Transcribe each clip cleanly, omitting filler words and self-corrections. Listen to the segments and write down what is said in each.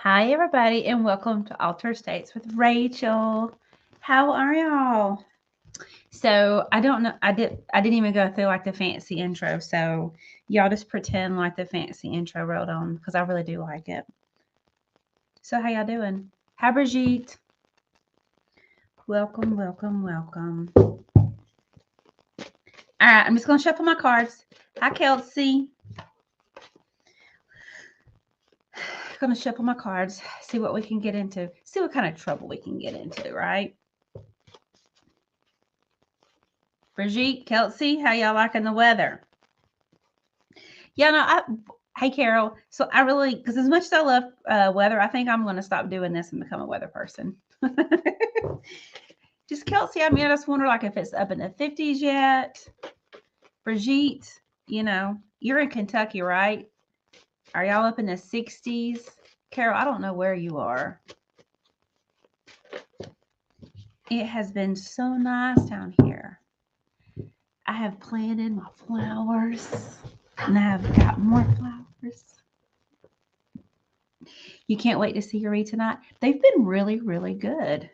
Hi, everybody, and welcome to Alter States with Rachel. How are y'all? So I don't know. I didn't even go through like the fancy intro. So y'all just pretend like the fancy intro rolled on because I really do like it. So how y'all doing? Hi, Brigitte. Welcome, welcome, welcome. All right, I'm just gonna shuffle my cards. Hi, Kelsey. Gonna shuffle my cards. See what we can get into. See what kind of trouble we can get into. Right? Brigitte, Kelsey, how y'all liking the weather? Yeah, no, hey, Carol. So I really, because as much as I love weather, I think I'm going to stop doing this and become a weather person. Just Kelsey, I mean, I just wonder like if it's up in the 50s yet. Brigitte, you're in Kentucky, right? Are y'all up in the 60s? Carol, I don't know where you are. It has been so nice down here. I have planted my flowers and I have got more flowers. You can't wait to see your read tonight. They've been really, really good.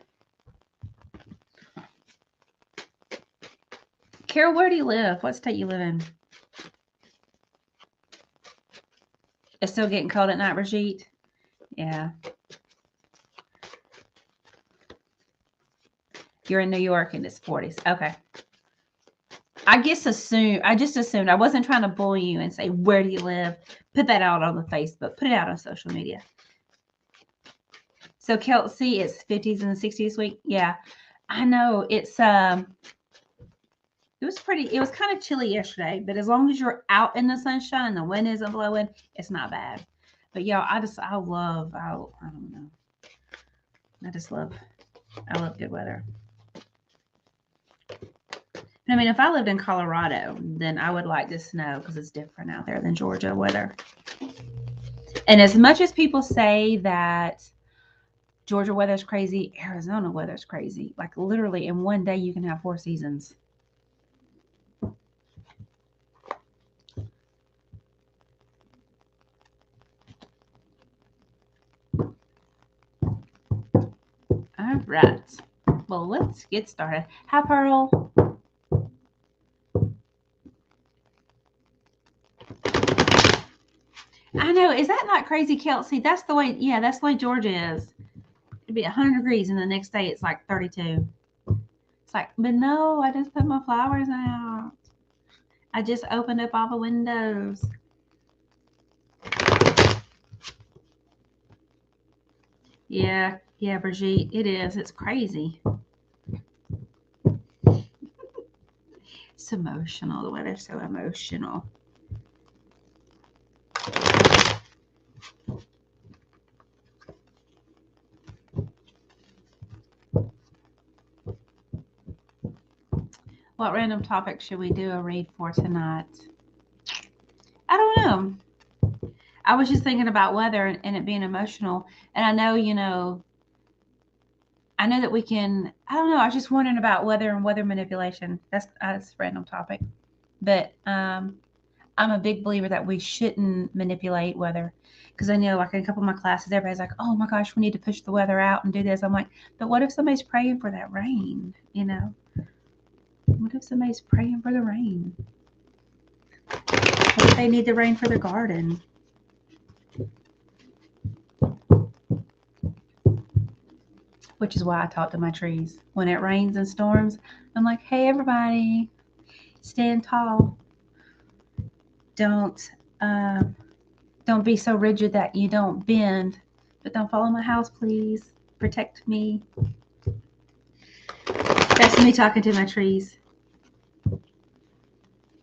Carol, where do you live? What state you live in? It's still getting cold at night, Brigitte? Yeah. You're in New York and it's 40s. Okay. I just assumed. I wasn't trying to bully you and say, where do you live? Put that out on the Facebook. Put it out on social media. So Kelsey, it's 50s and 60s week. Yeah. I know it was kind of chilly yesterday, but as long as you're out in the sunshine and the wind isn't blowing, it's not bad. But y'all, I don't know. I love good weather. I mean, if I lived in Colorado, then I would like the snow because it's different out there than Georgia weather. And as much as people say that Georgia weather is crazy, Arizona weather is crazy. Like literally in one day you can have 4 seasons. All right. Well, let's get started. Hi, Pearl. I know. Is that not crazy, Kelsey? That's the way Georgia is. It'd be 100 degrees, and the next day it's like 32. It's like, but no, I just put my flowers out. I just opened up all the windows. Yeah, Brigitte, it is. It's crazy. It's emotional. The weather's so emotional. What random topic should we do a read for tonight? I don't know. I was just thinking about weather and it being emotional. And I know that we can, I don't know. I was just wondering about weather and weather manipulation. That's a random topic. But I'm a big believer that we shouldn't manipulate weather. Because I know, like, in a couple of my classes, everybody's like, oh my gosh, we need to push the weather out and do this. I'm like, but what if somebody's praying for that rain? What if somebody's praying for the rain? What if they need the rain for their garden? Which is why I talk to my trees. When it rains and storms, I'm like, hey, everybody, stand tall. Don't be so rigid that you don't bend, but don't fall in my house, please. Protect me. That's me talking to my trees.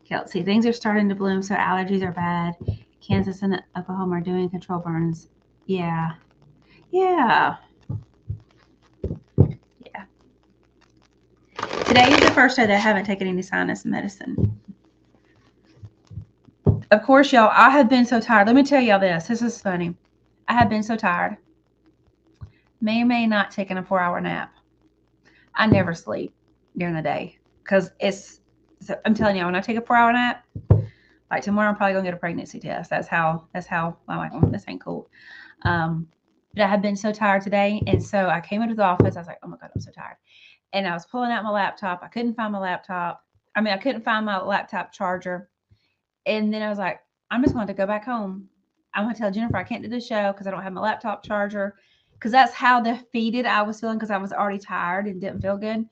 Kelsey, things are starting to bloom, so allergies are bad. Kansas and Oklahoma are doing control burns. Yeah. Today is the first day that I haven't taken any sinus medicine. Of course, y'all, I have been so tired. Let me tell y'all this. This is funny. I have been so tired. May or may not taking a 4-hour nap. I never sleep during the day because I'm telling you, when I take a 4-hour nap, like tomorrow, I'm probably gonna get a pregnancy test. That's how I'm like, this ain't cool. But I had been so tired today. And so I came into the office. I was like, oh my God, I'm so tired. And I was pulling out my laptop. I couldn't find my laptop. I couldn't find my laptop charger. And then I was like, I'm just going to go back home. I'm going to tell Jennifer I can't do the show because I don't have my laptop charger. Because that's how defeated I was feeling, because I was already tired and didn't feel good.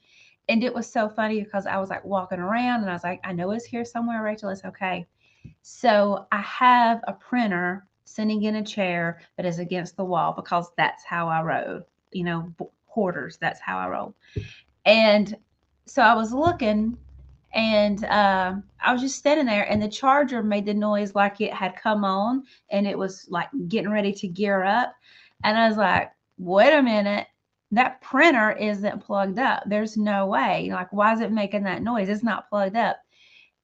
And it was so funny because I was like walking around and I was like, I know it's here somewhere, Rachel. It's okay. So I have a printer sitting in a chair that is against the wall because that's how I roll. Hoarders, that's how I roll. And so I was looking, and I was just standing there, and the charger made the noise like it had come on and it was like getting ready to gear up. And I was like, wait a minute, that printer isn't plugged up. There's no way. Like, why is it making that noise? It's not plugged up.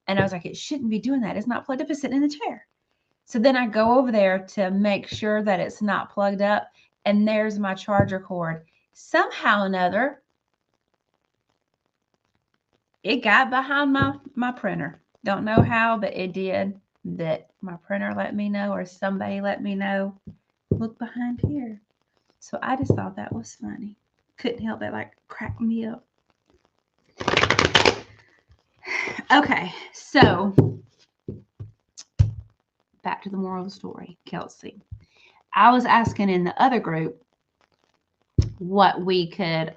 And I was like, it shouldn't be doing that. It's not plugged up. It's sitting in the chair. So then I go over there to make sure that it's not plugged up, and there's my charger cord. Somehow or another, it got behind my printer. Don't know how, but it did. That my printer let me know, or somebody let me know, look behind here. So I just thought that was funny. Couldn't help it, like crack me up. Okay, so back to the moral of the story, Kelsey. I was asking in the other group what we could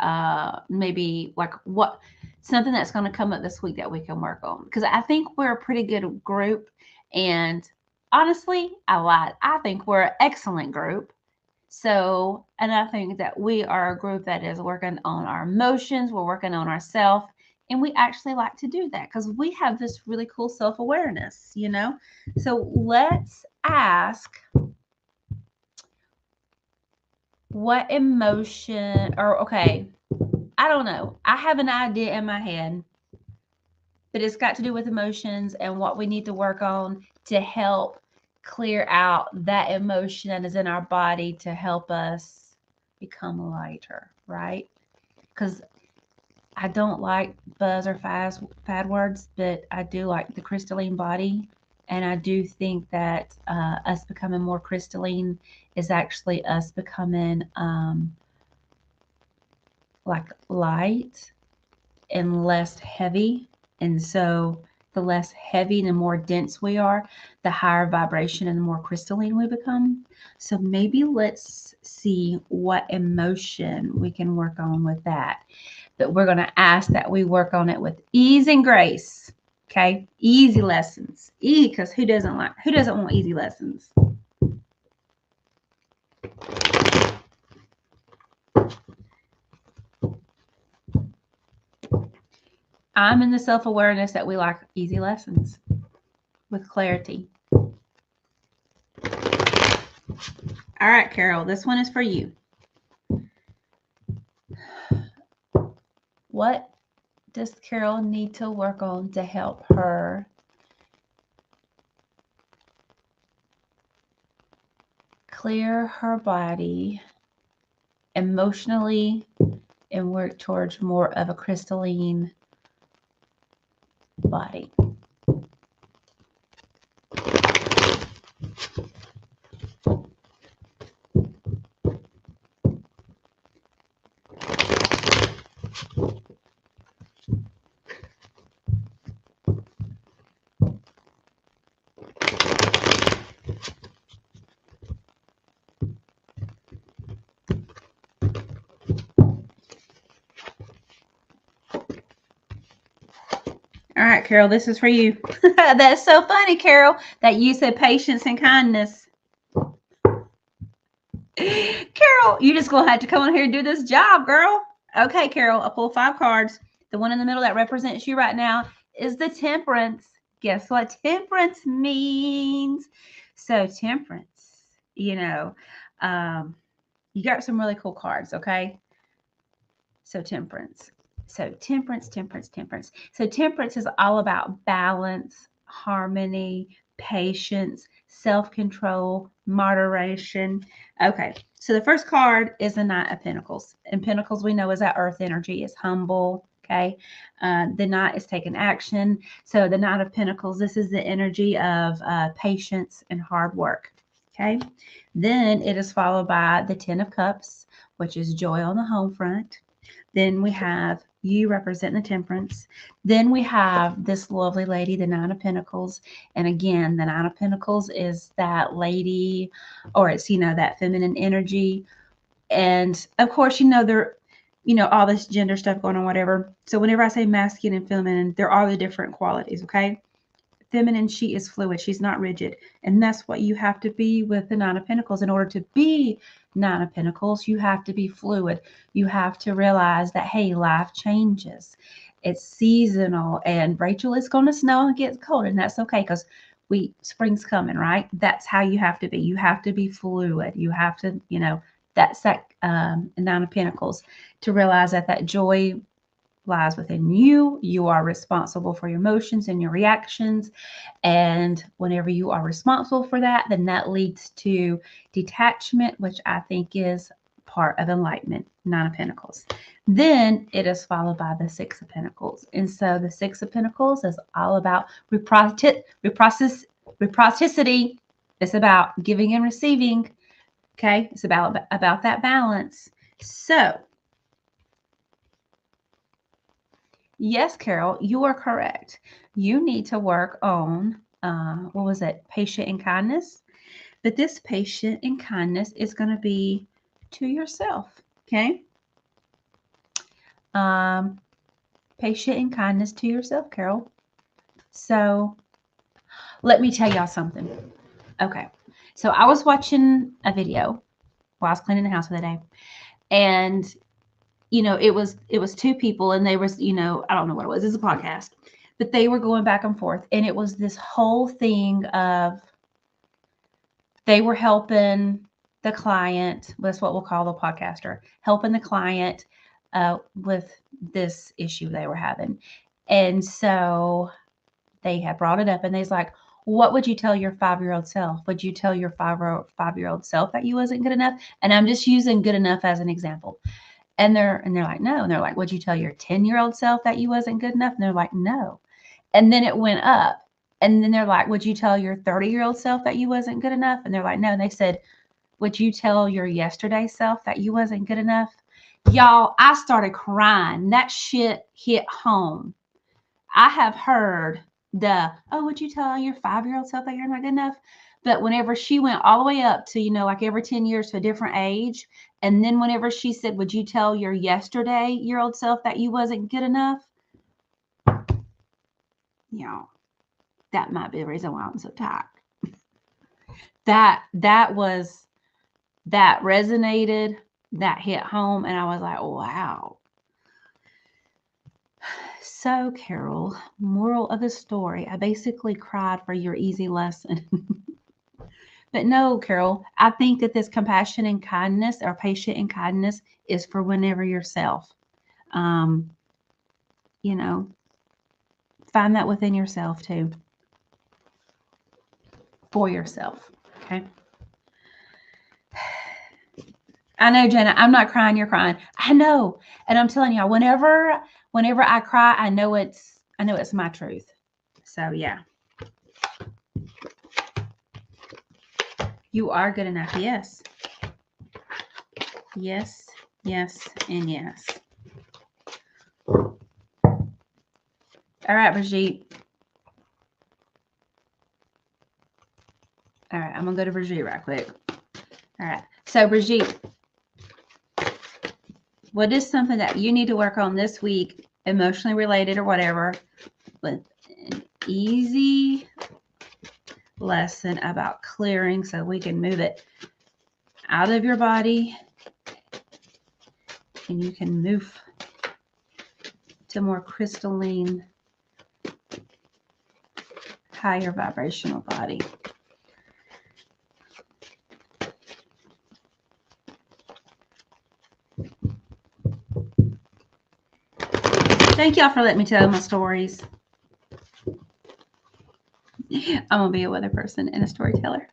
maybe, like, what something that's going to come up this week that we can work on, because I think we're a pretty good group. And honestly, I lied. I think we're an excellent group. So, and I think that we are a group that is working on our emotions, we're working on ourselves, and we actually like to do that because we have this really cool self-awareness, So let's ask, what emotion, or okay, I don't know. I have an idea in my head, but it's got to do with emotions and what we need to work on to help clear out that emotion that is in our body to help us become lighter, right? Because I don't like buzz or fad words, but I do like the crystalline body. And I do think that us becoming more crystalline is actually us becoming like light and less heavy. And so the less heavy and the more dense we are, the higher vibration and the more crystalline we become. So maybe let's see what emotion we can work on with that. But we're going to ask that we work on it with ease and grace. Okay? Easy lessons. Because who doesn't want easy lessons? I'm in the self-awareness that we like easy lessons with clarity. All right, Carol, this one is for you. What does Carol need to work on to help her clear her body emotionally and work towards more of a crystalline body? All right, Carol, this is for you. That's so funny, Carol, that you said patience and kindness. Carol, you just going to have to come on here and do this job, girl. Okay, Carol, I pull 5 cards. The one in the middle that represents you right now is the Temperance. Guess what temperance means? So temperance, you got some really cool cards, okay? So temperance. So temperance. So temperance is all about balance, harmony, patience, self-control, moderation. Okay, so the first card is the Knight of Pentacles. And Pentacles, we know, is that earth energy. It's humble, okay? The Knight is taking action. So the Knight of Pentacles, this is the energy of patience and hard work, Okay. Then it is followed by the 10 of Cups, which is joy on the home front. Then we have you represent the Temperance. Then we have this lovely lady, the Nine of Pentacles. And again, the Nine of Pentacles is that lady, or it's, that feminine energy. And of course, there, all this gender stuff going on, whatever. So whenever I say masculine and feminine, there are the different qualities, okay? Feminine, she is fluid. She's not rigid. And that's what you have to be with the Nine of Pentacles. In order to be Nine of Pentacles, you have to be fluid. You have to realize that, hey, life changes. It's seasonal. And Rachel, it's going to snow and get cold. And that's okay because spring's coming, right? That's how you have to be. You have to be fluid. You have to, that's that Nine of Pentacles, to realize that joy lies within you. You are responsible for your emotions and your reactions. And whenever you are responsible for that, then that leads to detachment, which I think is part of enlightenment, Nine of Pentacles. Then it is followed by the Six of Pentacles. And so the Six of Pentacles is all about reciprocity. It's about giving and receiving. Okay. It's about that balance. So yes, Carol, you are correct. You need to work on, patient and kindness. But this patient and kindness is going to be to yourself, okay? Patient and kindness to yourself, Carol. So let me tell y'all something. Okay, so I was watching a video while I was cleaning the house the other day, and it was two people, and they was, I don't know what it was. It's a podcast, but they were going back and forth, and it was this whole thing of they were helping the client. That's what we'll call the podcaster, helping the client with this issue they were having. And so they had brought it up, and they's like, what would you tell your 5-year-old self? Would you tell your 5-year-old self that you wasn't good enough? And I'm just using good enough as an example. And they're like, no. And they're like, would you tell your 10-year-old self that you wasn't good enough? And they're like, no. And then it went up. And then they're like, would you tell your 30-year-old self that you wasn't good enough? And they're like, no. And they said, would you tell your yesterday self that you wasn't good enough? Y'all, I started crying. That shit hit home. I have heard would you tell your 5-year-old self that you're not good enough? But whenever she went all the way up to, like every 10 years to a different age, and then whenever she said, would you tell your yesterday-year-old self that you wasn't good enough? That might be the reason why I'm so tired. That resonated, that hit home, and I was like, wow. So, Carol, moral of the story, I basically cried for your easy lesson. But no, Carol, I think that this compassion and kindness, or patient and kindness, is for whenever yourself. Find that within yourself too. For yourself. Okay. I know, Jenna, I'm not crying, you're crying. I know. And I'm telling y'all, whenever I cry, I know it's my truth. So yeah. You are good enough. Yes. Yes, yes, and yes. All right, Brigitte. All right, I'm going to go to Brigitte right quick. All right. So, Brigitte, what is something that you need to work on this week, emotionally related or whatever, with an easy lesson about clearing so we can move it out of your body and you can move to more crystalline, higher vibrational body. Thank y'all for letting me tell my stories. I'm going to be a weather person and a storyteller.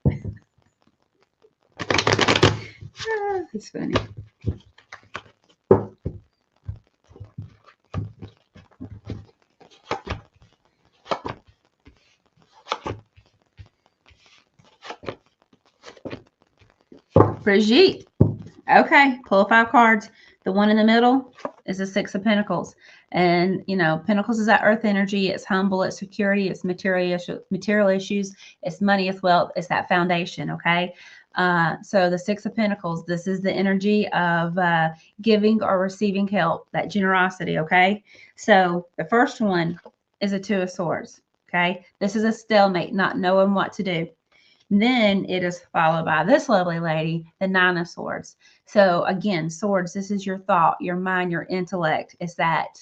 It's funny. Brigitte. Okay, pull 5 cards. The one in the middle is the Six of Pentacles. And, you know, Pentacles is that earth energy. It's humble, it's security, it's material issues, it's money, it's wealth, it's that foundation, okay? So the Six of Pentacles, this is the energy of giving or receiving help, that generosity, okay? So the first one is a Two of Swords, okay? This is a stalemate, not knowing what to do. Then it is followed by this lovely lady, the Nine of Swords. So again, swords, this is your thought, your mind, your intellect. It's that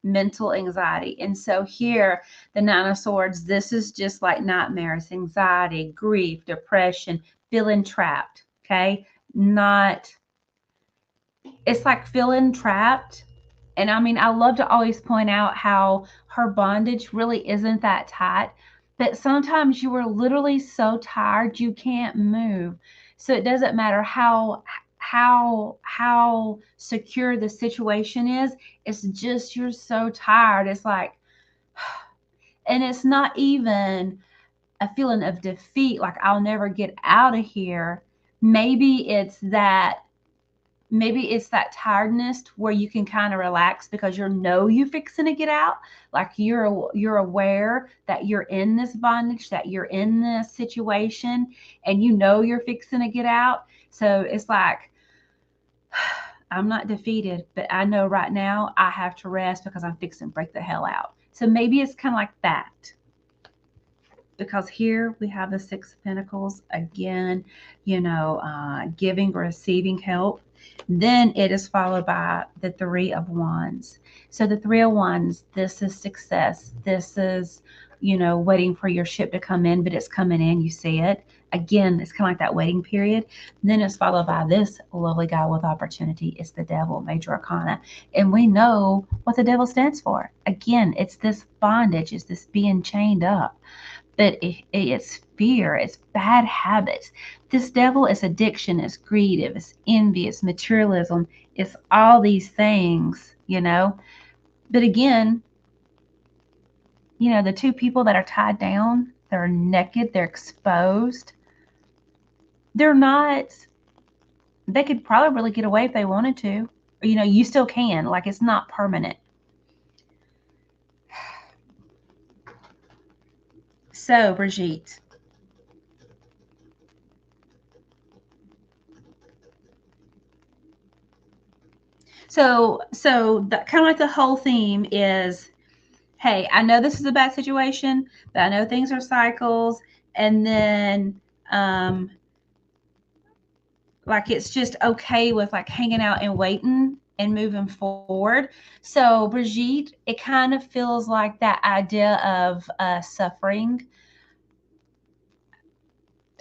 mental anxiety. And so here, the Nine of Swords, this is just like nightmares, anxiety, grief, depression, feeling trapped. Okay. It's like feeling trapped. And I mean, I love to always point out how her bondage really isn't that tight, but sometimes you are literally so tired you can't move. So it doesn't matter how secure the situation is. It's just you're so tired. It's like, and it's not even a feeling of defeat, like I'll never get out of here. Maybe it's that tiredness where you can kind of relax because you're fixing to get out. Like you're aware that you're in this bondage, that you're in this situation, and you know you're fixing to get out. So it's like, I'm not defeated, but I know right now I have to rest because I'm fixing to break the hell out. So maybe it's kind of like that. Because here we have the Six of Pentacles again, you know, giving, receiving help. Then it is followed by the Three of Wands. So the Three of Wands, this is success. This is, you know, waiting for your ship to come in, but it's coming in. You see it. Again, it's kind of like that waiting period. And then it's followed by this lovely guy with opportunity. It's the Devil, Major Arcana. And we know what the Devil stands for. Again, it's this bondage. It's this being chained up. But it's fear, it's bad habits. This devil is addiction, it's greed, it's envy, it's materialism, it's all these things, you know. But again, you know, the two people that are tied down, they're naked, they're exposed. They're not, they could probably really get away if they wanted to. Or, you know, you still can, like it's not permanent. So, Brigitte. So kind of like the whole theme is, hey, I know this is a bad situation, but I know things are cycles, and then like it's just okay with like hanging out and waiting and moving forward. So Brigitte, it kind of feels like that idea of suffering.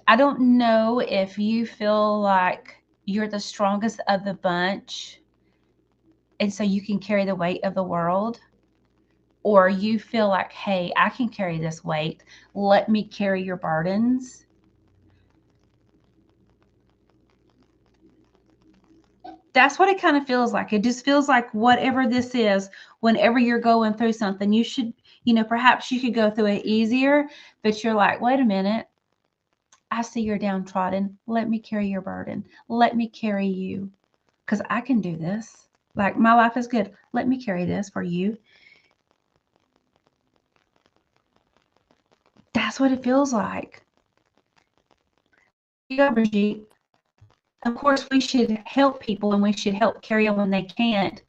I don't know if you feel like you're the strongest of the bunch and so you can carry the weight of the world, or you feel like, hey, I can carry this weight. Let me carry your burdens. That's what it kind of feels like. It just feels like whatever this is, whenever you're going through something, you should, you know, perhaps you could go through it easier, but you're like, wait a minute. I see you're downtrodden. Let me carry your burden. Let me carry you because I can do this. Like my life is good. Let me carry this for you. That's what it feels like. You go, Brigitte. Of course, we should help people and we should help carry on when they can't,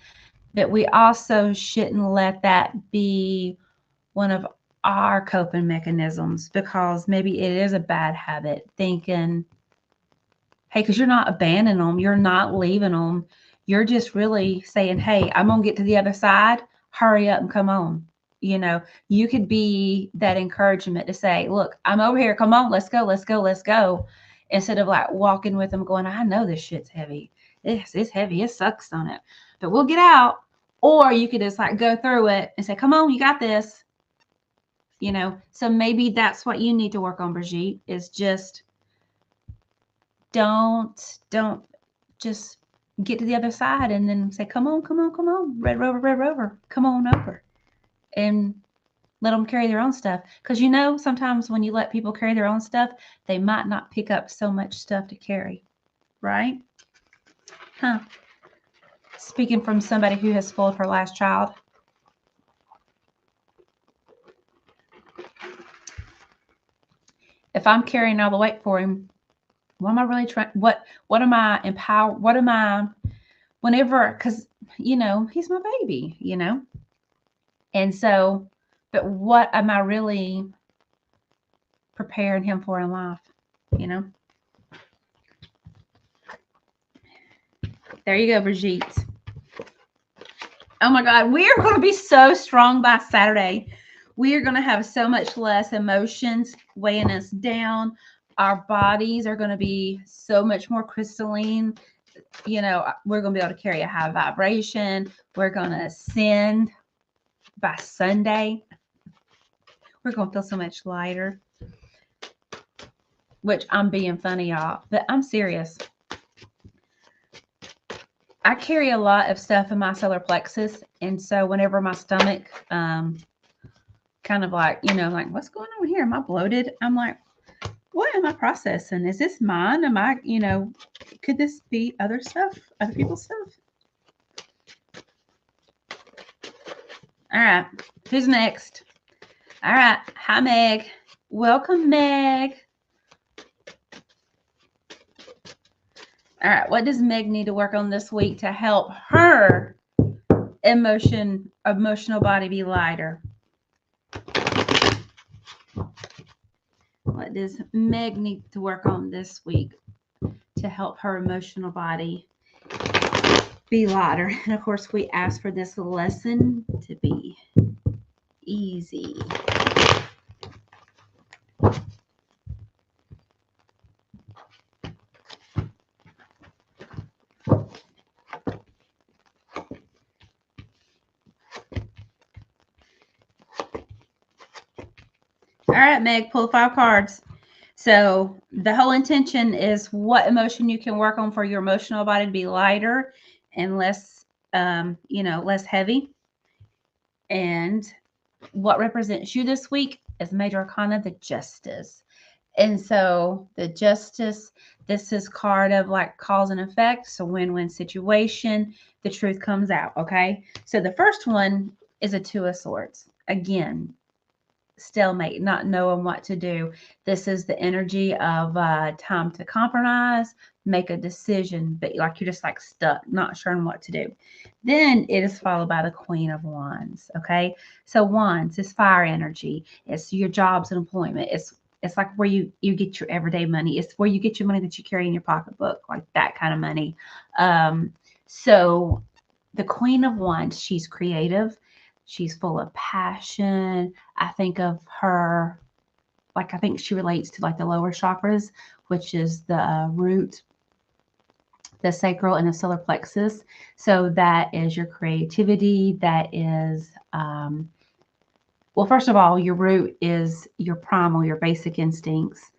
but we also shouldn't let that be one of our coping mechanisms because maybe it is a bad habit thinking, hey, because you're not abandoning them, you're not leaving them. You're just really saying, hey, I'm going to get to the other side. Hurry up and come on. You know, you could be that encouragement to say, look, I'm over here. Come on, let's go, let's go, let's go. Instead of like walking with them going, I know this shit's heavy. It's heavy. It sucks on it, but we'll get out. Or you could just like go through it and say, come on, you got this. You know, so maybe that's what you need to work on, Brigitte, is just don't just get to the other side and then say, come on, come on, come on, Red Rover, come on over, and let them carry their own stuff. Because you know, sometimes when you let people carry their own stuff, they might not pick up so much stuff to carry, right? Huh. Speaking from somebody who has spoiled her last child. If I'm carrying all the weight for him, what am I really trying? What am I empowered? What am I, whenever, because, you know, he's my baby, you know? And so, but what am I really preparing him for in life, you know? There you go, Brigitte. Oh my God, we are going to be so strong by Saturday. We are going to have so much less emotions weighing us down. Our bodies are going to be so much more crystalline. You know, we're going to be able to carry a high vibration. We're going to ascend by Sunday. We're going to feel so much lighter. Which I'm being funny, y'all, but I'm serious. I carry a lot of stuff in my solar plexus. And so whenever my stomach kind of like, you know, like, what's going on here? Am I bloated? I'm like, what am I processing? Is this mine? Am I, you know, could this be other stuff, other people's stuff? All right. Who's next? All right. Hi, Meg. Welcome, Meg. All right. What does Meg need to work on this week to help her emotional body be lighter? What does Meg need to work on this week to help her emotional body be lighter? And of course, we asked for this lesson to be easy. All right, Meg, pull 5 cards. So the whole intention is what emotion you can work on for your emotional body to be lighter and less, you know, less heavy. And what represents you this week is Major Arcana, the Justice. And so the Justice, this is card of like cause and effect. So win-win situation. The truth comes out. Okay. So the first one is a 2 of Swords. Again, stalemate, not knowing what to do. This is the energy of time to compromise, make a decision, but like you're just like stuck, not sure what to do. Then it is followed by the Queen of Wands. Okay, so Wands is fire energy. It's your jobs and employment. It's like where you get your everyday money. It's where you get your money that you carry in your pocketbook, like that kind of money. So the Queen of Wands, she's creative. She's full of passion. I think of her, like, I think she relates to like the lower chakras, which is the root, the sacral, and the solar plexus. So that is your creativity. That is, well, first of all, your root is your primal, your basic instincts.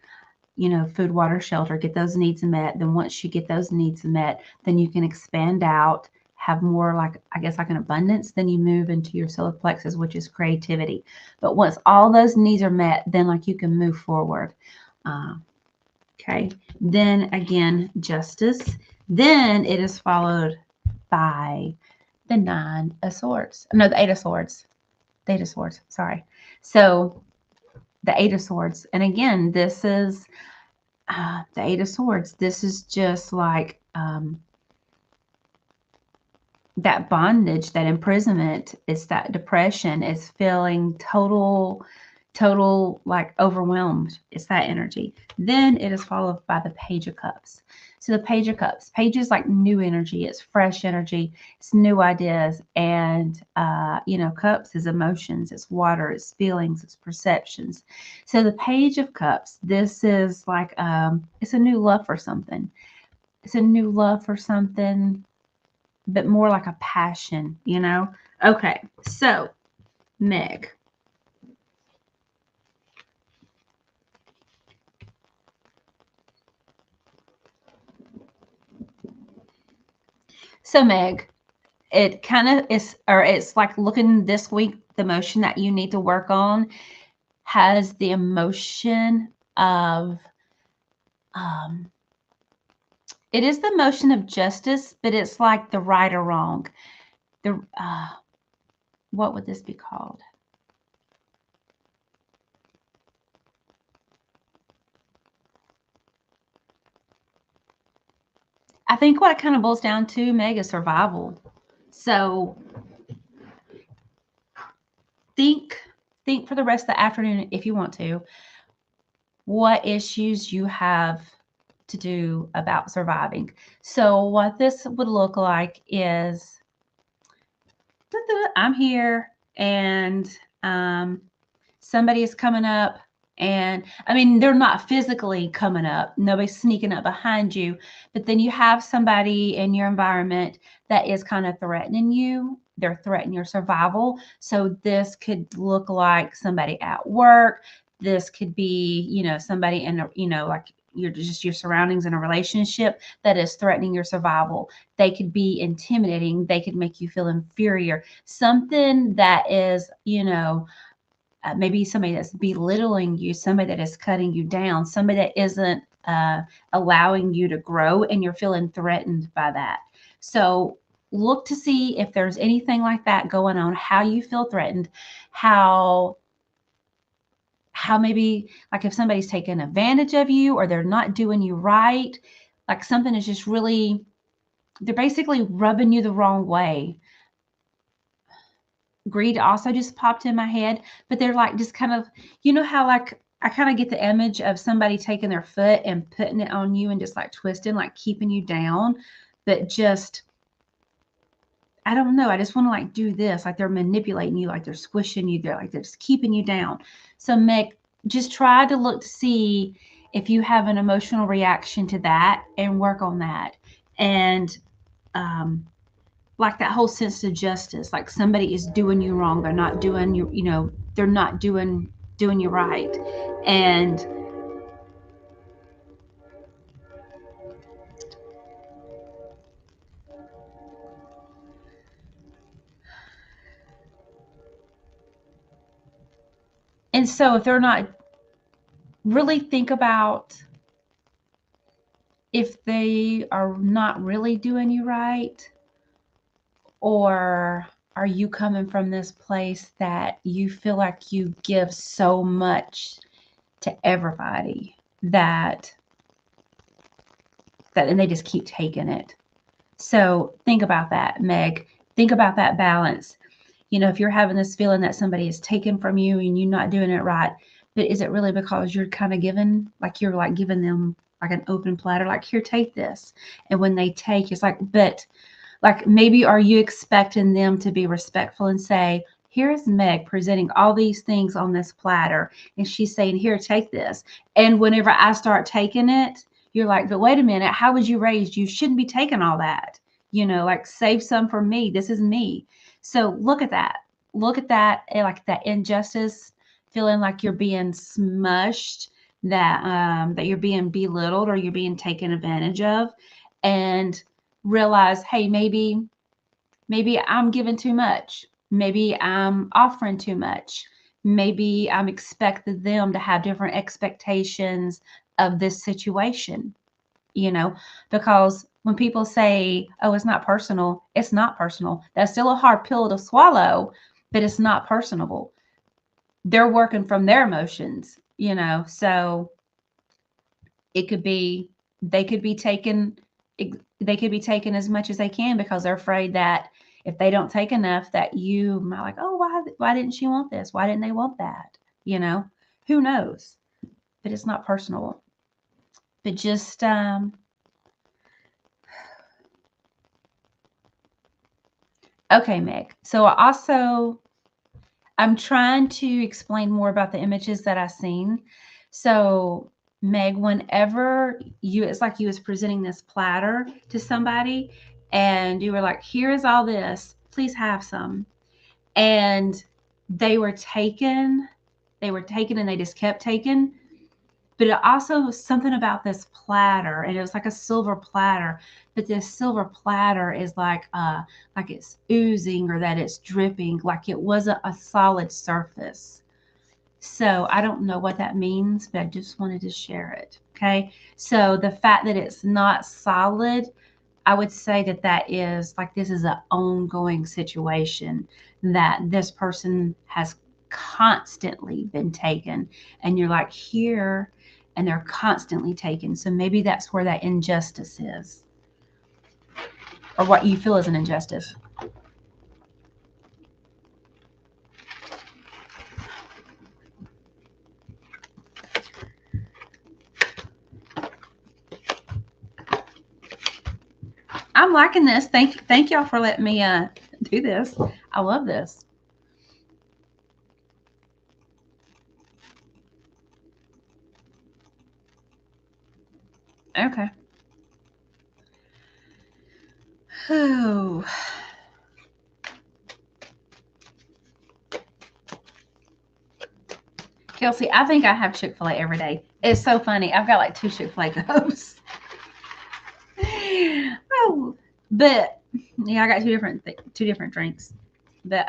You know, food, water, shelter, get those needs met. Then once you get those needs met, then you can expand out, have more like, I guess, like an abundance. Then you move into your solar plexus, which is creativity. But once all those needs are met, then like you can move forward. Okay. Then again, Justice. Then it is followed by the 9 of Swords. No, the 8 of Swords. The 8 of Swords. Sorry. So the 8 of Swords. And again, this is the 8 of Swords. This is just like that bondage, that imprisonment. It's that depression. It's feeling total like overwhelmed. It's that energy. Then it is followed by the Page of Cups. So the Page of Cups, Page is like new energy. It's fresh energy. It's new ideas. And, you know, Cups is emotions. It's water. It's feelings. It's perceptions. So the Page of Cups, this is like, it's a new love for something. It's a new love for something, but more like a passion, you know? Okay. So, Meg. So, Meg, it kind of is, or it's like looking this week, the emotion that you need to work on has the emotion of, It is the motion of justice, but it's like the right or wrong. The what would this be called? I think what it kind of boils down to, Meg, is survival. So think for the rest of the afternoon, if you want to, what issues you have to do about surviving. So what this would look like is I'm here and somebody is coming up, and I mean, they're not physically coming up, nobody's sneaking up behind you, but then you have somebody in your environment that is kind of threatening you. They're threatening your survival. So this could look like somebody at work. This could be, you know, somebody in a, you know, like your surroundings in a relationship that is threatening your survival. They could be intimidating. They could make you feel inferior. Something that is, you know, maybe somebody that's belittling you, somebody that is cutting you down, somebody that isn't allowing you to grow, and you're feeling threatened by that. So look to see if there's anything like that going on, how you feel threatened, how maybe like if somebody's taking advantage of you or they're not doing you right, like something is just really, they're basically rubbing you the wrong way. Greed also just popped in my head, but they're like just kind of, you know how like I kind of get the image of somebody taking their foot and putting it on you and just like twisting, like keeping you down, but just, I don't know. I just want to like do this, like they're manipulating you, like they're squishing you, they're just keeping you down. So Meg, just try to look to see if you have an emotional reaction to that and work on that. And like that whole sense of justice, like somebody is doing you wrong, they're not doing you, you know, they're not doing you right. And so if they're not, really think about if they are not really doing you right, or are you coming from this place that you feel like you give so much to everybody that and they just keep taking it. So think about that, Meg. Think about that balance. You know, if you're having this feeling that somebody is taking from you and you're not doing it right, but is it really because you're kind of giving, like you're like giving them like an open platter, like here, take this. And when they take, it's like, but like maybe are you expecting them to be respectful and say, here's Meg presenting all these things on this platter, and she's saying, here, take this. And whenever I start taking it, you're like, but wait a minute, how was you raised? You shouldn't be taking all that. You know, like save some for me. This is me. So look at that. Look at that, like that injustice, feeling like you're being smushed, that that you're being belittled or you're being taken advantage of, and realize, hey, maybe I'm giving too much. Maybe I'm offering too much. Maybe I'm expecting them to have different expectations of this situation, you know, because when people say, oh, it's not personal, it's not personal. That's still a hard pill to swallow, but it's not personable. They're working from their emotions, you know, so it could be, they could be taken, as much as they can because they're afraid that if they don't take enough, that you might like, oh, why didn't she want this? Why didn't they want that? You know, who knows? But it's not personal. But just okay, Meg. So I'm trying to explain more about the images that I've seen. So Meg, whenever it's like you was presenting this platter to somebody and you were like, here is all this, please have some. And they were taken, and they just kept taking. But it also was something about this platter, and it was like a silver platter, but this silver platter is like it's oozing, or that it's dripping, like it wasn't a solid surface. So I don't know what that means, but I just wanted to share it. Okay. So the fact that it's not solid, I would say that that is like, this is an ongoing situation, that this person has constantly been taken, and you're like here and they're constantly taken. So maybe that's where that injustice is, or what you feel is an injustice. I'm liking this. Thank y'all for letting me do this. I love this. Okay. Whew. Kelsey, I think I have Chick-fil-A every day. It's so funny. I've got like 2 Chick-fil-A cups. Oh, but yeah, I got two different drinks. But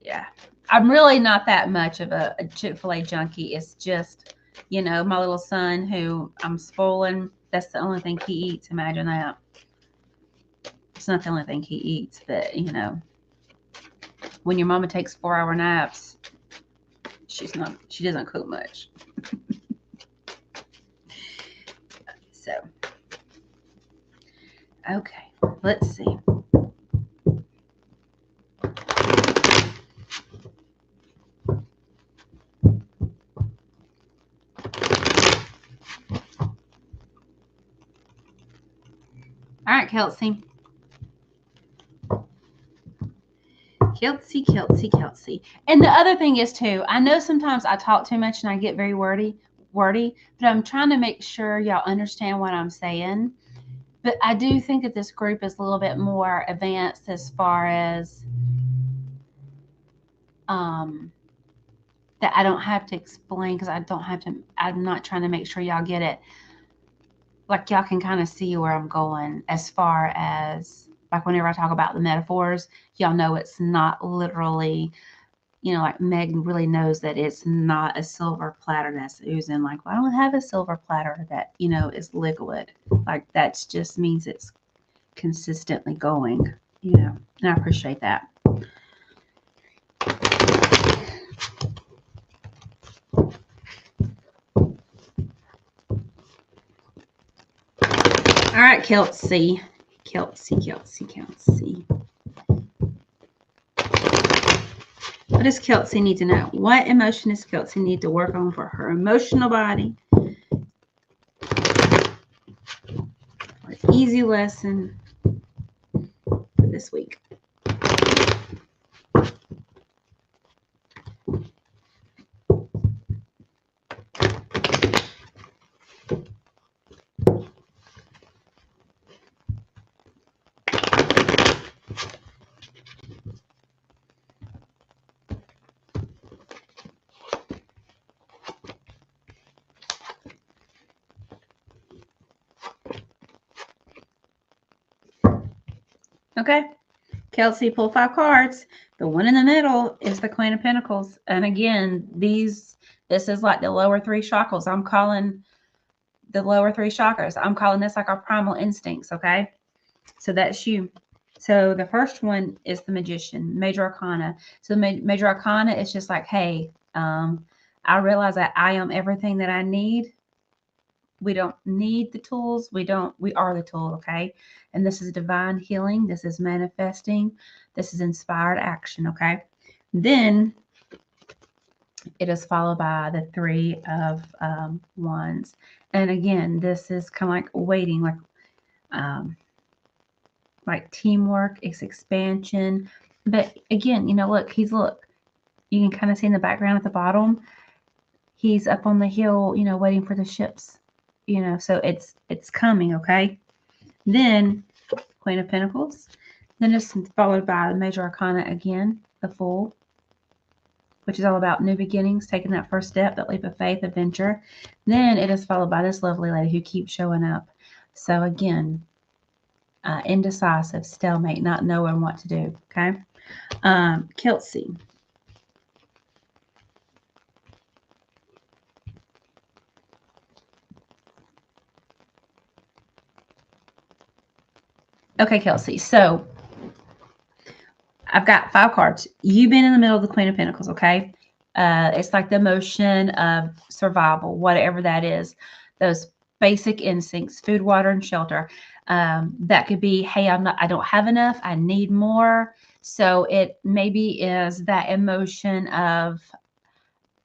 yeah, I'm really not that much of a Chick-fil-A junkie. It's just, my little son who I'm spoiling. That's the only thing he eats. Imagine that. It's not the only thing he eats, but when your mama takes 4-hour naps, she doesn't cook much. So, okay, let's see. All right, Kelsey. Kelsey. And the other thing is too, I know sometimes I talk too much and I get very wordy, but I'm trying to make sure y'all understand what I'm saying. But I do think that this group is a little bit more advanced as far as that I don't have to explain, because I'm not trying to make sure y'all get it. Like, y'all can kind of see where I'm going as far as, like, whenever I talk about the metaphors, y'all know it's not literally, like Meg really knows that it's not a silver platter that's oozing. Like, well, I don't have a silver platter that, is liquid. Like, that just means it's consistently going, and I appreciate that. All right, Kelsey. What does Kelsey need to know? What emotion does Kelsey need to work on for her emotional body? Easy lesson for this week. Okay, Kelsey, pull 5 cards. The one in the middle is the Queen of Pentacles. And again, this is like the lower 3 chakras. I'm calling the lower 3 chakras. I'm calling this like our primal instincts, okay? So that's you. So the first one is the Magician, Major Arcana. So the Major Arcana is just like, hey, I realize that I am everything that I need. We don't need the tools. We are the tool, okay? And this is divine healing. This is manifesting. This is inspired action, okay? Then it is followed by the 3 of Wands. And again, this is kind of like waiting, like teamwork, it's expansion. But again, look, you can kind of see in the background at the bottom, he's up on the hill, waiting for the ships, so it's coming, okay? Then Queen of Pentacles, then it's followed by the Major Arcana again, the Fool, which is all about new beginnings, taking that first step, that leap of faith, adventure. Then it is followed by this lovely lady who keeps showing up. So again, indecisive, stalemate, not knowing what to do, okay? Kelsey. Okay, Kelsey. So I've got 5 cards. You've been in the middle of the Queen of Pentacles, okay? It's like the emotion of survival, whatever that is. Those basic instincts, food, water, and shelter. That could be, hey, I don't have enough. I need more. So it maybe is that emotion of,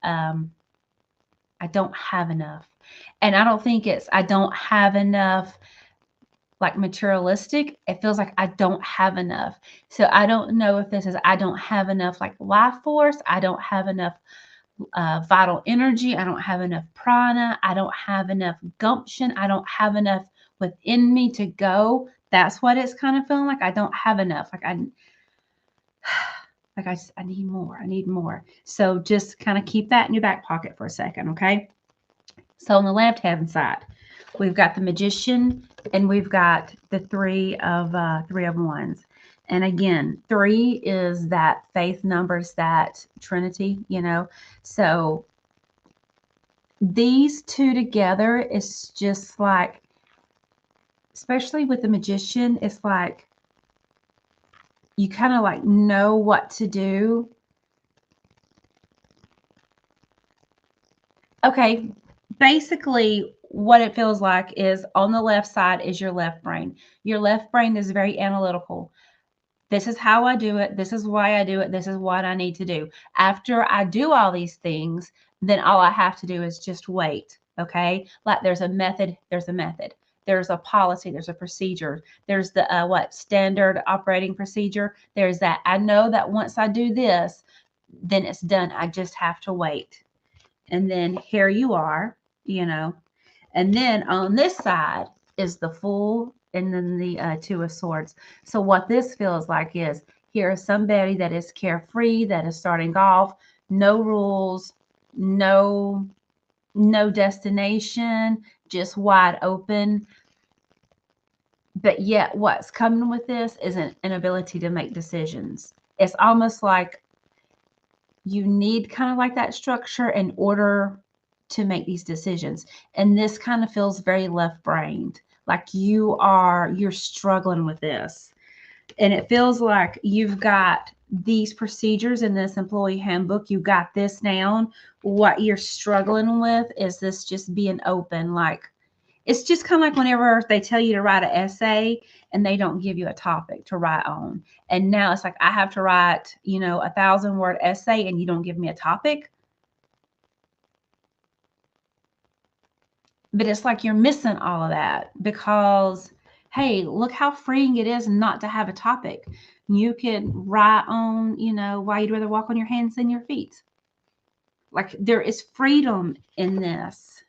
I don't have enough. And I don't think it's, I don't have enough like materialistic. It feels like I don't have enough. So I don't know if this is, I don't have enough like life force. I don't have enough vital energy. I don't have enough prana. I don't have enough gumption. I don't have enough within me to go. That's what it's kind of feeling like. I don't have enough. I need more. I need more. So just kind of keep that in your back pocket for a second, okay? So on the left-hand side, we've got the Magician and we've got the Three of Wands. And again, 3 is that faith numbers, that Trinity, you know. So these two together is just like, especially with the Magician, it's like you kind of like know what to do. Okay, basically what it feels like is on the left side is your left brain. Your left brain is very analytical. This is how I do it. This is why I do it. This is what I need to do. After I do all these things, then all I have to do is just wait. Okay. Like there's a method. There's a method. There's a policy. There's a procedure. There's the standard operating procedure. There's that. I know that once I do this, then it's done. I just have to wait. And then here you are, you know. And then on this side is the Fool and then the Two of Swords. So what this feels like is, here is somebody that is carefree, that is starting off, no rules, no destination, just wide open. But yet what's coming with this is an inability to make decisions. It's almost like you need kind of like that structure in order to make these decisions. And this kind of feels very left-brained, like you're struggling with this. And it feels like you've got these procedures in this employee handbook. You got this down. What you're struggling with is this just being open. Like, it's just kind of like whenever they tell you to write an essay and they don't give you a topic to write on. And now it's like, I have to write, 1,000-word essay and you don't give me a topic. But it's like you're missing all of that because, hey, look how freeing it is not to have a topic. You can write on, why you'd rather walk on your hands than your feet. Like, there is freedom in this.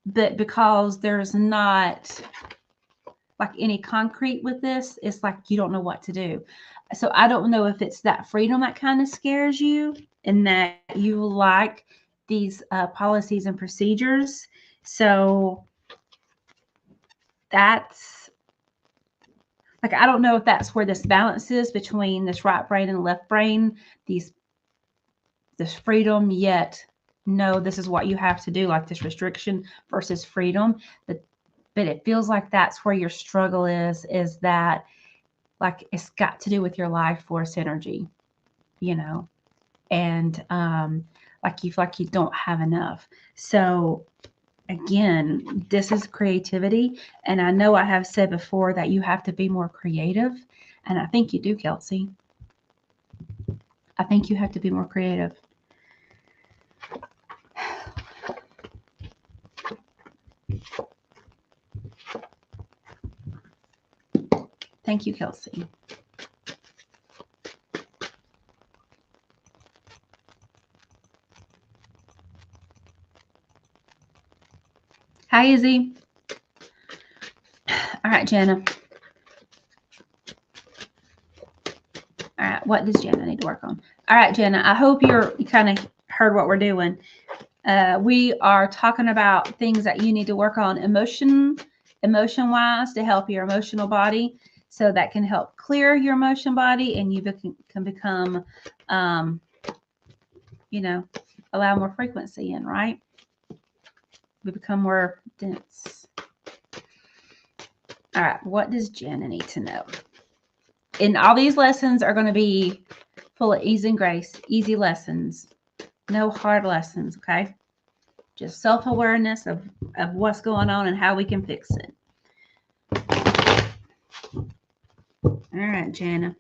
But because there's not like any concrete with this, it's like you don't know what to do. So I don't know if it's that freedom that kind of scares you and that you like these policies and procedures. So that's like, I don't know if that's where this balance is between this right brain and left brain, this freedom, yet no, this is what you have to do, like this restriction versus freedom. But it feels like that's where your struggle is that like it's got to do with your life force energy, and like you feel like you don't have enough. So again, this is creativity. And I know I have said before that you have to be more creative. And I think you do, Kelsey. I think you have to be more creative. Thank you, Kelsey. Hi, Izzy. All right, Jenna. All right, what does Jenna need to work on? All right, Jenna, I hope you kind of heard what we're doing. We are talking about things that you need to work on emotion-wise to help your emotional body. So that can help clear your emotion body and you can become, allow more frequency in, right? We become more dense. All right, what does Jenna need to know? And all these lessons are going to be full of ease and grace, easy lessons, no hard lessons, okay? Just self-awareness of what's going on and how we can fix it. All right, Jana.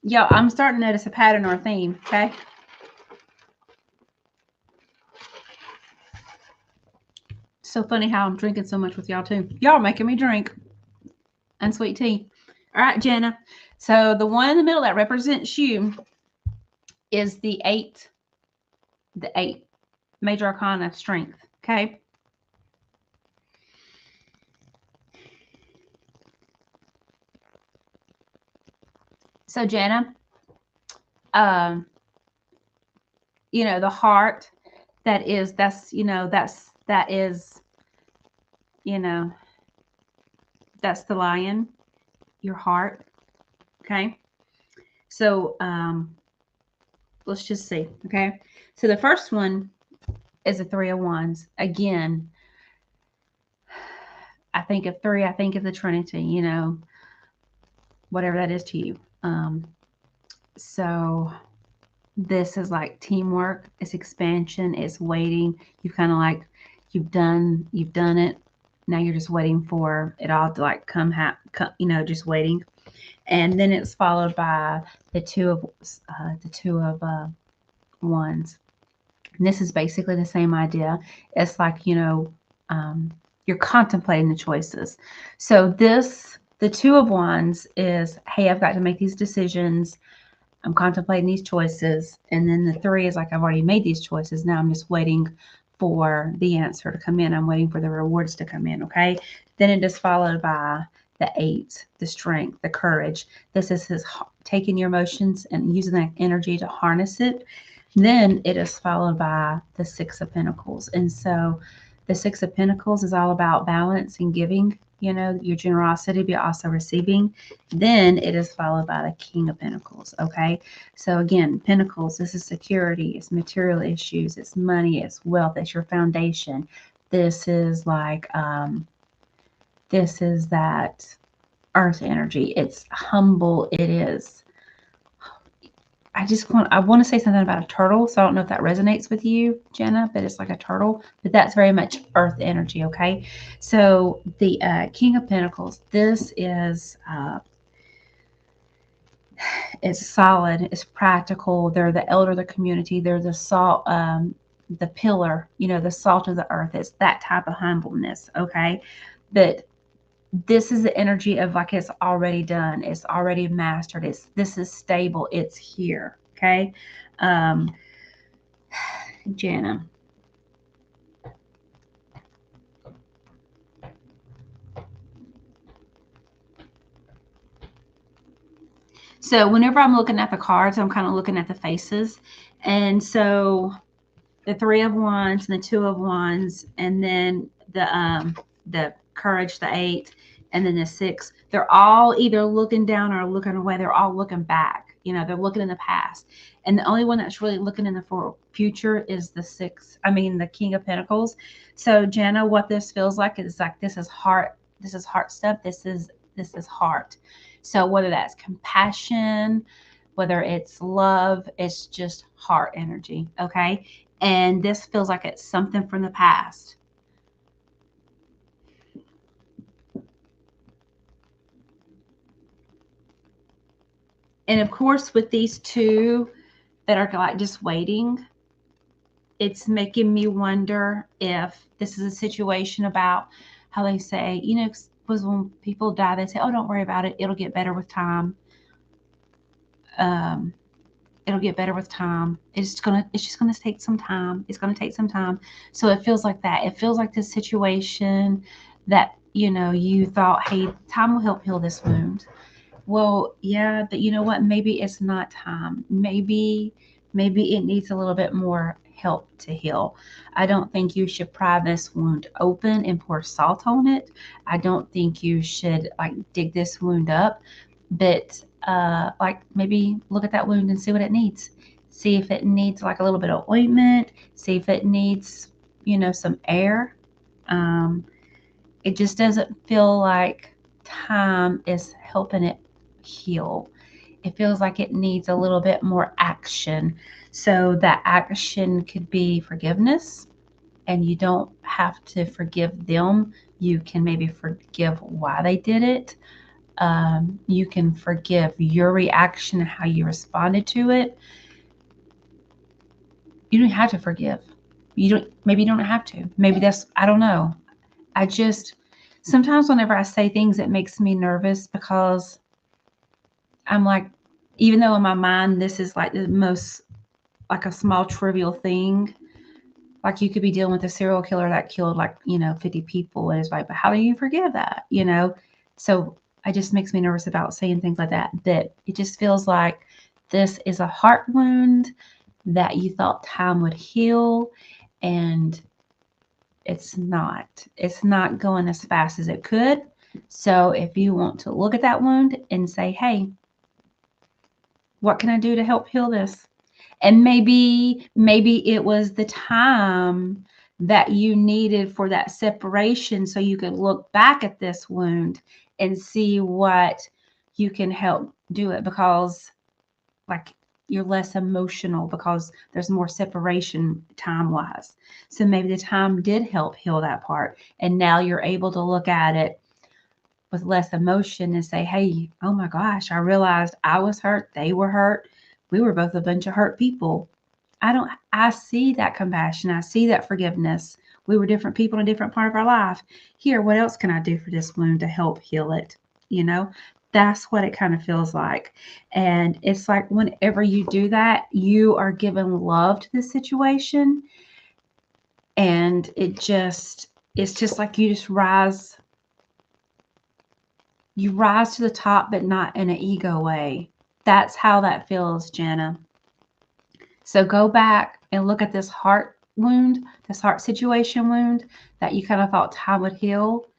Yo, I'm starting to notice a pattern or a theme, okay? So funny how I'm drinking so much with y'all too. Y'all are making me drink and sweet tea. All right, Jenna. So the one in the middle that represents you is the 8 major arcana of strength, okay? So Jenna, you know, the heart that is that's the lion, your heart, okay? So let's just see, okay? So the first one is a 3 of Wands. Again, I think of 3, I think of the Trinity, you know, whatever that is to you. So this is like teamwork, it's expansion, it's waiting. You kind of like you've done it. Now you're just waiting for it all to like come, you know, just waiting. And then it's followed by the two of Wands. And this is basically the same idea. It's like, you know, you're contemplating the choices. So the 2 of Wands is, hey, I've got to make these decisions. I'm contemplating these choices. And then the 3 is like, I've already made these choices. Now I'm just waiting for the answer to come in. I'm waiting for the rewards to come in. Okay. Then it is followed by the 8, the strength, the courage. This is his taking your emotions and using that energy to harness it. Then it is followed by the 6 of Pentacles. And so the 6 of Pentacles is all about balance and giving, you know, your generosity, but also receiving. Then it is followed by the King of Pentacles. Okay. So again, Pentacles, this is security, it's material issues, it's money, it's wealth, it's your foundation. This is like, this is that earth energy. It's humble. It is. I want to say something about a turtle. So I don't know if that resonates with you, Jenna, but it's like a turtle, but that's very much earth energy. Okay. So the King of Pentacles, this is, it's solid, it's practical. They're the elder of the community. They're the salt, the pillar, you know, the salt of the earth. It's that type of humbleness. Okay. But this is the energy of like it's already done, it's already mastered, this is stable, it's here. Okay. Jana, so whenever I'm looking at the cards, I'm kind of looking at the faces. And so the 3 of Wands and the 2 of Wands, and then the courage, the 8, and then the 6, they're all either looking down or looking away. They're all looking back. You know, they're looking in the past. And the only one that's really looking in the future is the King of Pentacles. So Jana, what this feels like is like, this is heart stuff. This is heart. So whether that's compassion, whether it's love, it's just heart energy. Okay. And this feels like it's something from the past. And of course, with these 2 that are like just waiting, it's making me wonder if this is a situation about how they say, you know, was when people die, they say, oh, don't worry about it. It'll get better with time. It'll get better with time. It's just gonna take some time. It's gonna take some time. So it feels like that. It feels like this situation that, you know, you thought, hey, time will help heal this wound. Well, yeah, but you know what? Maybe it's not time. Maybe it needs a little bit more help to heal. I don't think you should pry this wound open and pour salt on it. I don't think you should like dig this wound up, but like maybe look at that wound and see what it needs. See if it needs like a little bit of ointment, see if it needs, some air. Um, it just doesn't feel like time is helping it heal. It feels like it needs a little bit more action. So that action could be forgiveness, and you don't have to forgive them. You can maybe forgive why they did it. You can forgive your reaction and how you responded to it. You don't have to forgive. Maybe you don't have to. Maybe I don't know. I just, sometimes whenever I say things, it makes me nervous because I'm like, even though in my mind, this is like the most, like a small trivial thing, like you could be dealing with a serial killer that killed 50 people. And it's like, but how do you forgive that? So it just makes me nervous about saying things like that. But it just feels like this is a heart wound that you thought time would heal, and it's not going as fast as it could. So if you want to look at that wound and say, hey, what can I do to help heal this? And maybe it was the time that you needed for that separation so you could look back at this wound and see what you can help do it, because like you're less emotional because there's more separation time wise. So maybe the time did help heal that part. And now you're able to look at it with less emotion and say, hey, oh my gosh, I realized I was hurt. They were hurt. We were both a bunch of hurt people. I see that compassion. I see that forgiveness. We were different people in a different part of our life. Here, what else can I do for this wound to help heal it? That's what it kind of feels like. And it's like whenever you do that, you are giving love to the situation. And it's just like you rise to the top, but not in an ego way. That's how that feels, Jana. So go back and look at this heart wound, this heart situation wound that you kind of thought time would heal,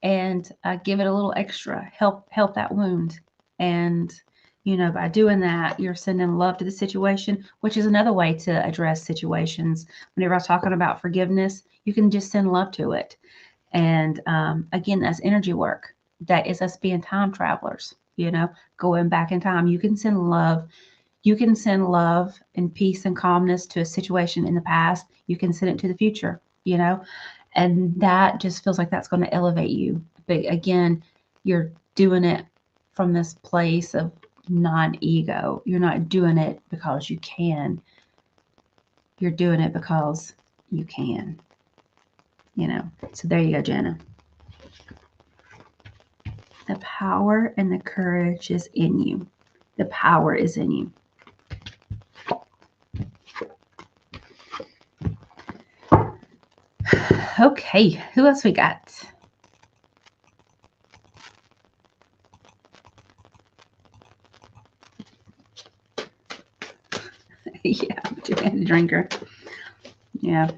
and give it a little extra help that wound. And by doing that, you're sending love to the situation, which is another way to address situations. Whenever I'm talking about forgiveness, you can just send love to it. And again, that's energy work. That is us being time travelers, going back in time. You can send love and peace and calmness to a situation in the past. You can send it to the future, and that just feels like that's going to elevate you. But again, you're doing it from this place of non-ego. You're not doing it because you can. You're doing it because you can. So there you go, Jana. The power and the courage is in you. The power is in you. Okay, who else we got? Yeah, two-handed drinker. Yeah.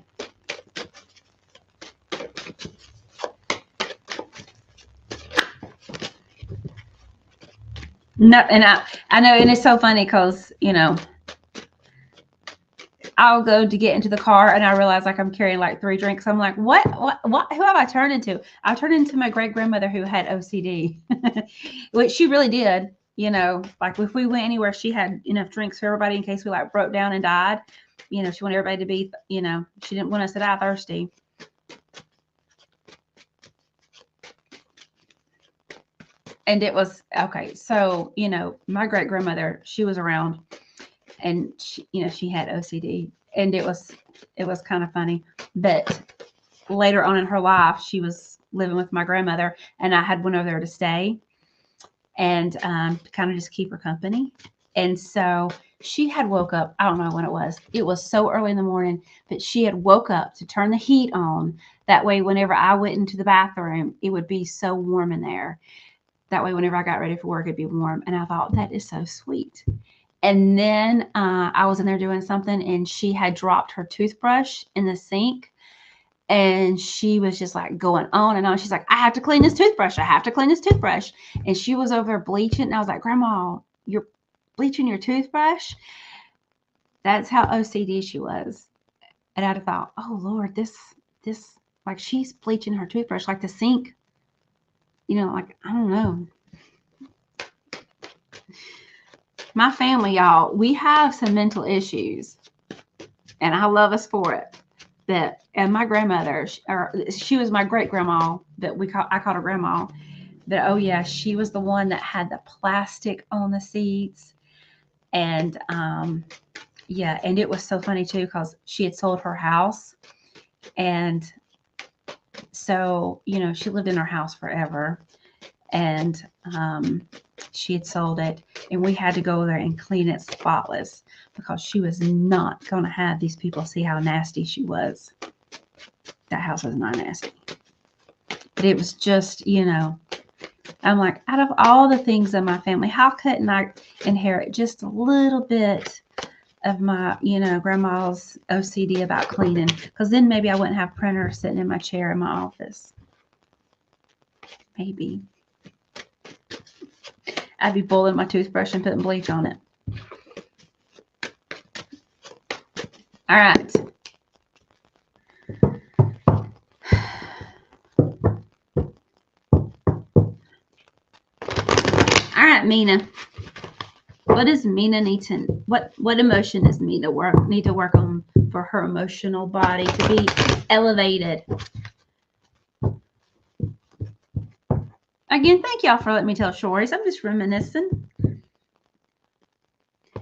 No, and I know, and it's so funny because I'll go to get into the car and I realize like I'm carrying like 3 drinks. I'm like, what? Who have I turned into? I turned into my great grandmother who had OCD, which she really did. Like if we went anywhere, she had enough drinks for everybody in case we like broke down and died. She wanted everybody to be, she didn't want us to die thirsty. And it was okay. So, my great grandmother, she was around, and she had OCD, and it was kind of funny. But later on in her life, she was living with my grandmother, and I had went over there to stay and to kind of just keep her company. And so she had woke up. I don't know when it was. It was so early in the morning, but she had woke up to turn the heat on. That way, whenever I went into the bathroom, it would be so warm in there. That way, whenever I got ready for work, it'd be warm. And I thought, that is so sweet. And then I was in there doing something, and she had dropped her toothbrush in the sink. And she was just like going on and on. She's like, I have to clean this toothbrush. I have to clean this toothbrush. And she was over bleaching. And I was like, Grandma, you're bleaching your toothbrush? That's how OCD she was. And I'd have thought, oh, Lord, this, like she's bleaching her toothbrush, like the sink. You know, like, I don't know. My family, y'all, we have some mental issues. And I love us for it. And my grandmother, she was my great grandma, but I called her grandma. But oh yeah, she was the one that had the plastic on the seats, and yeah, and it was so funny too because she had sold her house, and so she lived in her house forever, and she had sold it, and we had to go there and clean it spotless because she was not going to have these people see how nasty she was. That house was not nasty. But it was just, I'm like, out of all the things in my family, how couldn't I inherit just a little bit of my, grandma's OCD about cleaning? Because then maybe I wouldn't have printers sitting in my chair in my office. Maybe. I'd be boiling my toothbrush and putting bleach on it. All right. All right, Mina. What does Mina need to? What emotion does Mina need to work on for her emotional body to be elevated? Again, thank y'all for letting me tell stories. I'm just reminiscing. All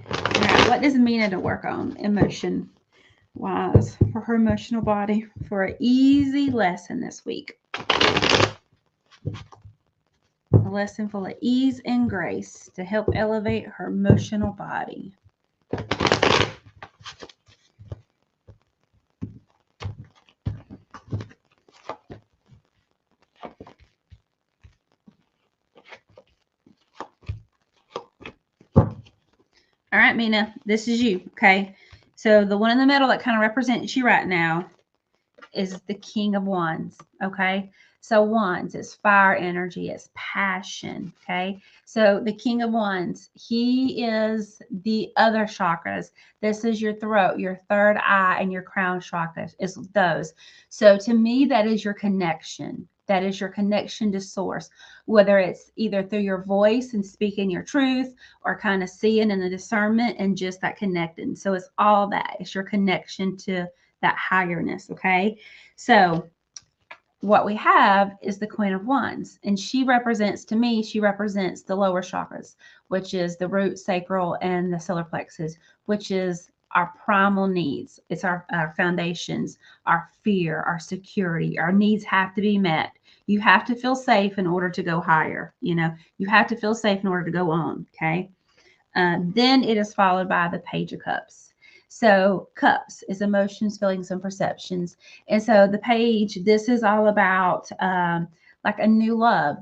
right, what does Mina to work on emotion-wise for her emotional body for an easy lesson this week? A lesson full of ease and grace to help elevate her emotional body. All right, Mina, this is you, okay? So the one in the middle that kind of represents you right now is the King of Wands, okay? So Wands is fire energy, it's passion, okay? So the King of Wands, he is the other chakras. This is your throat, your third eye, and your crown chakras, is those. So to me, that is your connection. That is your connection to source, whether it's either through your voice and speaking your truth or kind of seeing and the discernment and just that connecting. So it's all that. It's your connection to that higherness, okay? So what we have is the Queen of Wands, and she represents the lower chakras, which is the root, sacral, and the solar plexus, which is our primal needs. It's our foundations, our fear, our security. Our needs have to be met. You have to feel safe in order to go higher. You have to feel safe in order to go on, okay? Then it is followed by the Page of Cups. So cups is emotions, feelings, and perceptions. And so the page, this is all about like a new love,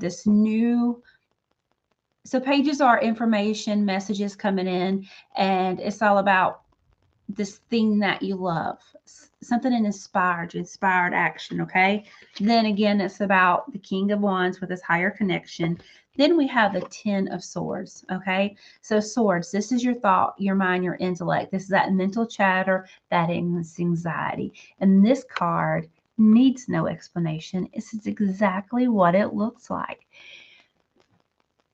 so pages are information, messages coming in, and it's all about this thing that you love, something inspired action, okay? Then again, it's about the King of Wands with his higher connection. Then we have the 10 of Swords, okay? So swords, this is your thought, your mind, your intellect. This is that mental chatter, that anxiety. And this card needs no explanation. This is exactly what it looks like.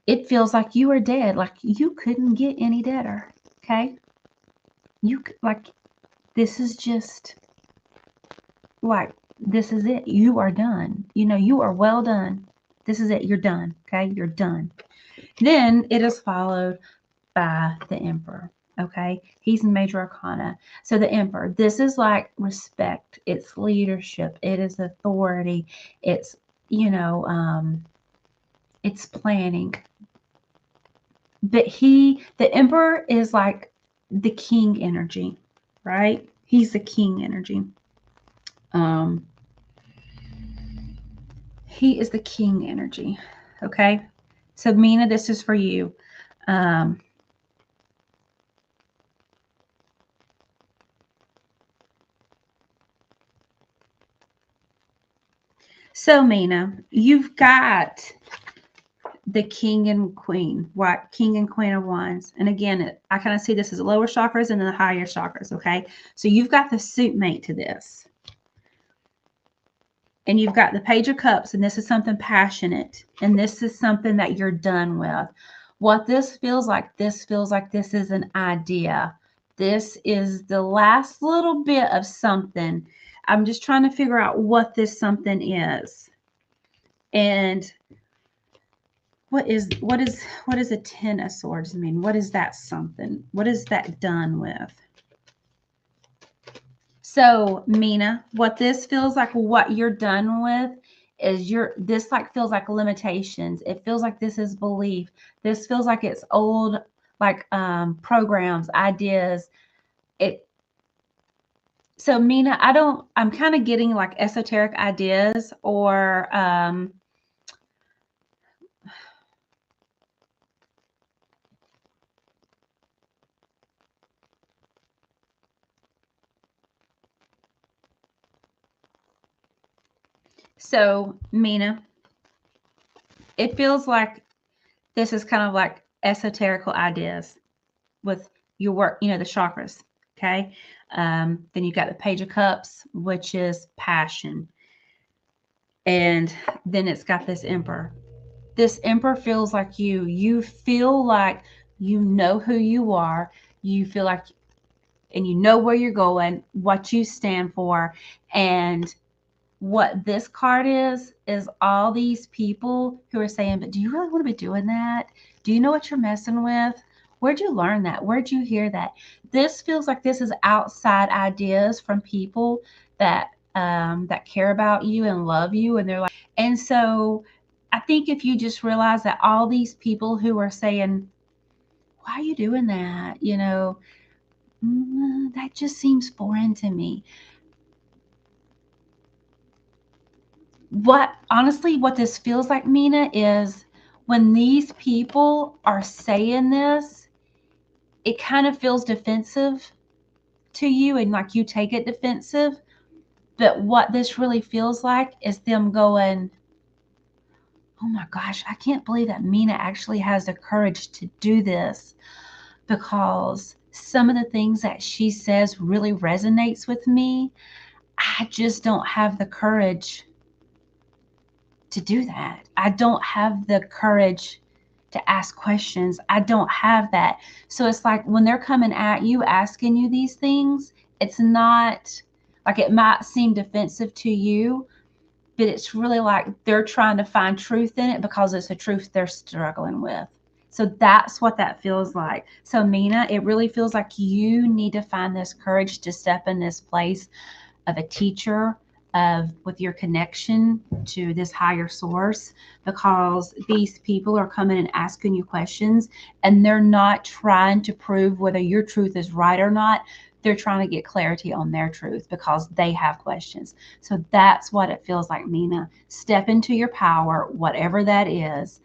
It feels like you are dead, like you couldn't get any deader, okay? This is just like, this is it. You are done. You are well done. This is it. You're done. Okay. You're done. Then it is followed by the Emperor. Okay. He's in Major Arcana. So the Emperor, this is like respect. It's leadership. It is authority. It's, it's planning. But the Emperor is like the king energy, right? He's the king energy. He is the king energy, okay? So Mina, this is for you. So Mina, you've got the king and queen, what king and queen of wands. And again, I kind of see this as lower chakras and then the higher chakras. Okay. So you've got the suit mate to this. And you've got the page of cups, and this is something passionate. And this is something that you're done with. What this feels like this is an idea. This is the last little bit of something. I'm just trying to figure out what this something is. And what is a 10 of swords mean? What is that something? What is that done with? So Mina, what this feels like, what you're done with is this like feels like limitations. It feels like this is belief. This feels like it's old, like programs, ideas. So Mina, I'm kind of getting like esoteric ideas or so Mina, it feels like this is kind of like esoterical ideas with your work, the chakras. Okay. Then you got the page of cups, which is passion. And then it's got this emperor. This emperor feels like you feel like you know who you are. You feel like, and you know where you're going, what you stand for. And what this card is all these people who are saying, but do you really want to be doing that? Do you know what you're messing with? Where'd you learn that? Where'd you hear that? This feels like this is outside ideas from people that that care about you and love you. And they're like, and so I think if you just realize that all these people who are saying, why are you doing that? That just seems foreign to me. What this feels like, Mina, is when these people are saying this, it kind of feels defensive to you and like you take it defensive. But what this really feels like is them going, oh my gosh, I can't believe that Mina actually has the courage to do this, because some of the things that she says really resonates with me. I just don't have the courage to do that. I don't have the courage to ask questions. I don't have that. So it's like when they're coming at you, asking you these things, it's not like, it might seem defensive to you, but it's really like they're trying to find truth in it because it's a truth they're struggling with. So that's what that feels like. So Mina, it really feels like you need to find this courage to step in this place of a teacher, with your connection to this higher source, because these people are coming and asking you questions, and they're not trying to prove whether your truth is right or not. They're trying to get clarity on their truth because they have questions. So that's what it feels like, Mina. Step into your power, whatever that is,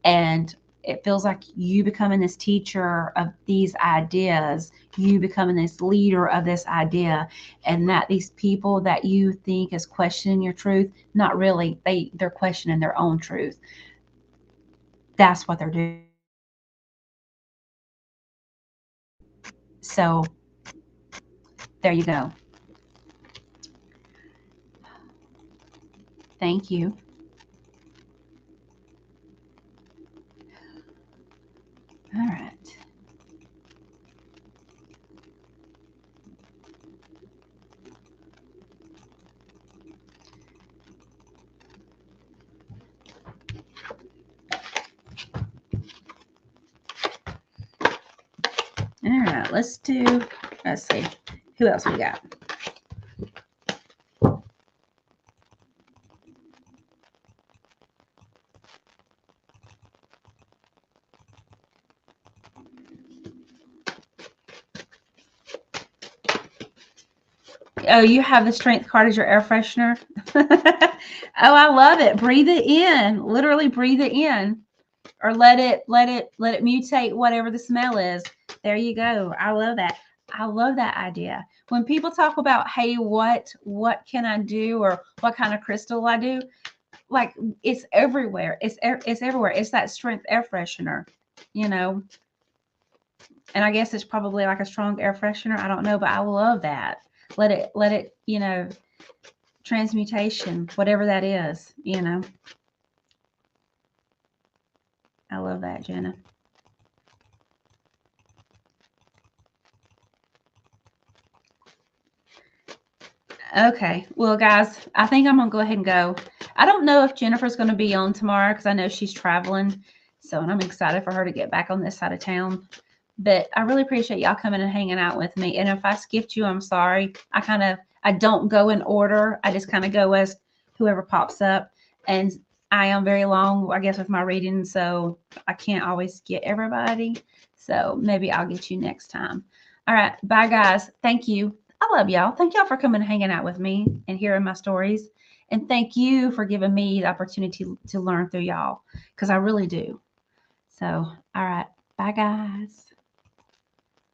and it feels like you becoming this teacher of these ideas, you becoming this leader of this idea, and that these people that you think is questioning your truth, not really, they're questioning their own truth. That's what they're doing. So there you go. Thank you. All right. All right, let's see, who else we got? Oh, you have the strength card as your air freshener. Oh, I love it. Breathe it in. Literally breathe it in. or let it mutate whatever the smell is. There you go. I love that. I love that idea. When people talk about, hey, what can I do, or what kind of crystal I do, like, it's everywhere. It's everywhere. It's that strength air freshener, you know. And I guess it's probably like a strong air freshener. I don't know, but I love that. Let it, you know, transmutation, whatever that is, you know. I love that, Jenna. Okay. Well, guys, I think I'm going to go ahead and go. I don't know if Jennifer's going to be on tomorrow because I know she's traveling. So, and I'm excited for her to get back on this side of town. But I really appreciate y'all coming and hanging out with me. And if I skipped you, I'm sorry. I don't go in order. I just kind of go as whoever pops up. And I am very long, I guess, with my reading. So I can't always get everybody. So maybe I'll get you next time. All right. Bye, guys. Thank you. I love y'all. Thank y'all for coming and hanging out with me and hearing my stories. And thank you for giving me the opportunity to learn through y'all, because I really do. So, all right. Bye, guys.